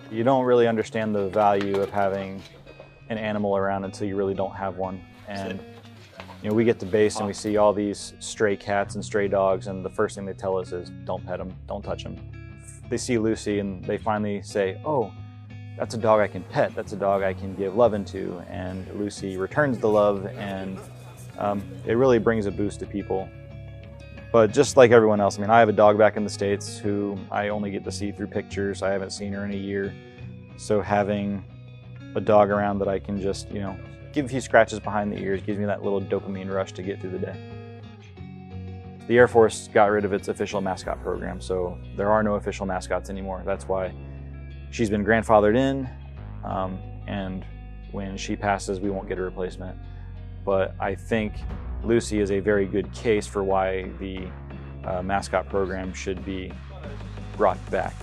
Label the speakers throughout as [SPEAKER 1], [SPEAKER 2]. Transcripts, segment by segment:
[SPEAKER 1] You don't really understand the value of having an animal around until you really don't have one. And you know, we get to base and we see all these stray cats and stray dogs, and the first thing they tell us is don't pet them, don't touch them. They see Lucy and they finally say, oh, that's a dog I can pet, that's a dog I can give love into, and Lucy returns the love, and it really brings a boost to people. But just like everyone else, I mean, I have a dog back in the States who I only get to see through pictures. I haven't seen her in a year. So having a dog around that I can just, you know, give a few scratches behind the ears gives me that little dopamine rush to get through the day. The Air Force got rid of its official mascot program, so there are no official mascots anymore. That's why she's been grandfathered in, and when she passes, we won't get a replacement. But I think Lucy is a very good case for why the mascot program should be brought back.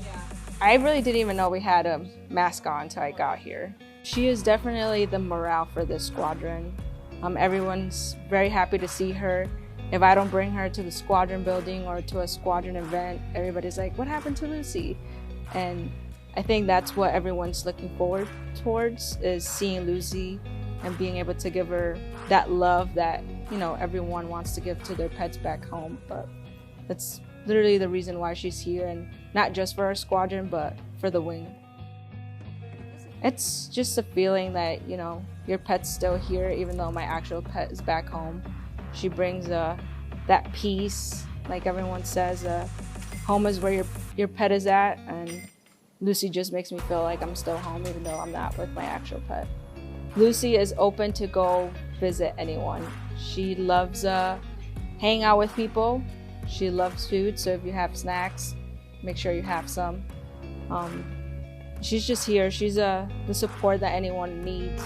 [SPEAKER 2] I really didn't even know we had a mascot until I got here. She is definitely the morale for this squadron. Everyone's very happy to see her. If I don't bring her to the squadron building or to a squadron event, everybody's like, what happened to Lucy? And I think that's what everyone's looking forward towards, is seeing Lucy and being able to give her that love that, you know, everyone wants to give to their pets back home. But that's literally the reason why she's here, and not just for our squadron, but for the wing. It's just a feeling that, you know, your pet's still here, even though my actual pet is back home. She brings that peace, like everyone says, home is where your pet is at, and Lucy just makes me feel like I'm still home, even though I'm not with my actual pet. Lucy is open to go visit anyone. She loves hanging out with people. She loves food, so if you have snacks, make sure you have some. She's just here. She's the support that anyone needs.